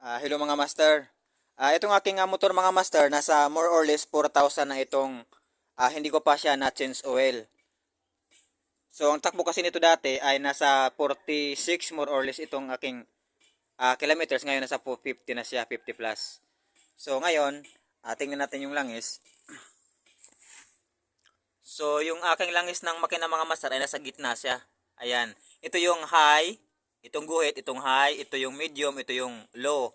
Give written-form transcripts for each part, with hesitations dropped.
Hello mga master. Itong aking motor mga master, nasa more or less 4,000 na itong hindi ko pa siya na change oil. So ang takbo kasi nito dati ay nasa 46 more or less itong aking kilometers. Ngayon nasa 50 na siya, 50 plus. So ngayon, tingnan natin yung langis. So yung aking langis ng makina mga master ay nasa gitna siya. Ayan. Ito yung high, itong guhit, itong high, ito yung medium, ito yung low.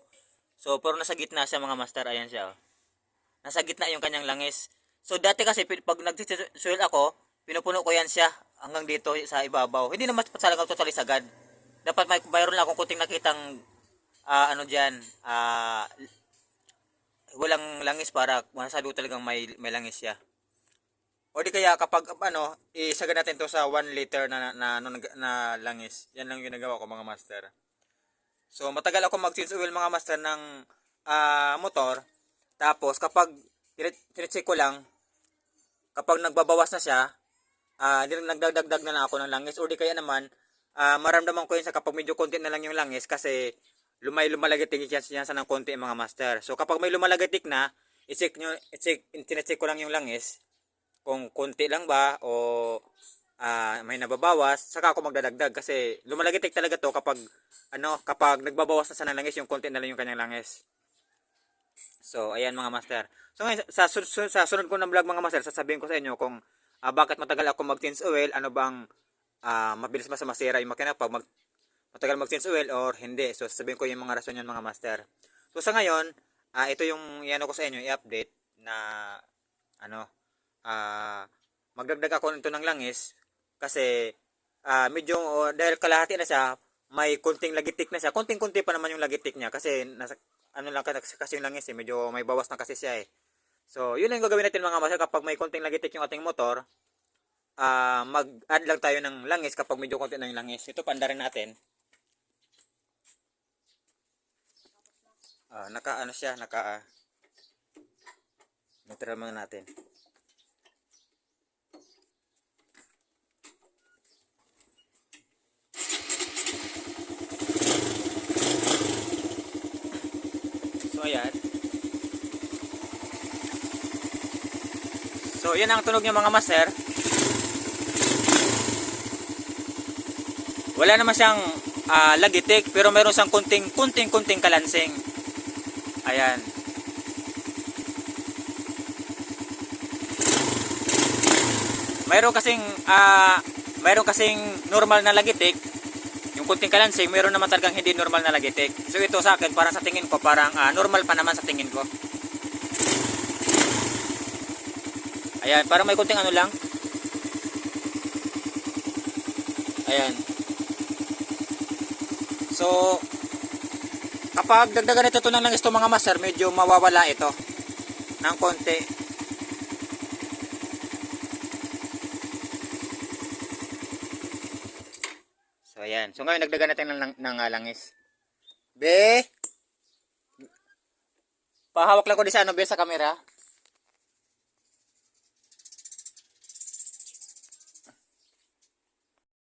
So pero nasa gitna siya mga master. Ayan siya. Oh. Nasa gitna yung kanyang langis. So dati kasi pag nag-soil ako, pinupuno ko yan siya hanggang dito sa ibabaw. Hindi naman talagang totally sagad. Dapat mayroon lang akong kunting nakitang ano diyan, walang langis para masasabi ko talagang may langis siya. O di kaya kapag isagad natin to sa 1 liter na langis. Yan lang yung ginagawa ko mga master. So matagal ako mag-change oil mga master ng motor. Tapos kapag tine-check ko lang, kapag nagbabawas na siya, nagdagdag na lang ako ng langis. O di kaya naman, maramdaman ko yun sa kapag medyo konti na lang yung langis kasi lumalagatik yan sa ng konti mga master. So kapag may lumalagatik na, tine-check ko lang yung langis kung konti lang ba o may nababawas, saka ako magdadagdag kasi lumalagitik talaga to kapag kapag nagbabawas na sa langis, yung konti na lang yung kanyang langis. So ayan mga master. So ngayon, sa sunod ko ng vlog mga master, sasabihin ko sa inyo kung bakit matagal ako mag-change oil, ano bang mabilis ba sa masira yung makina pag matagal mag-change oil or hindi. So sasabihin ko yung mga rason yun mga master. So sa ngayon, ito yung ko sa inyo i-update na magdagdag ako nito ng langis kasi medyo dahil kalahati na siya, may kunting lagitik na siya. Kunting-kunti pa naman yung lagitik niya kasi nasa lang kasi yung langis medyo may bawas na kasi siya eh. So yun ang gagawin natin mga master kapag may kunting lagitik yung ating motor. Mag-add lang tayo ng langis kapag medyo konti na yung langis. Ito panda rin natin. Naka neutral muna natin. So ayan. So yan ang tunog niya mga master. Wala naman siyang lagitik pero meron siyang kunting kalansing. Ayan. Mayroon kasing normal na lagitik. Yung kunting kalansing, meron naman talagang hindi normal na lagitik. So ito sa akin, parang sa tingin ko, parang normal pa naman sa tingin ko. Ayan, parang may kunting lang. Ayan. So, kapag dagdagan ito ng langis mga master, medyo mawawala ito ng konti. So, ayan. So, ngayon nagdagan natin ng langis. Be! Pahawak lang ko din sa sa camera.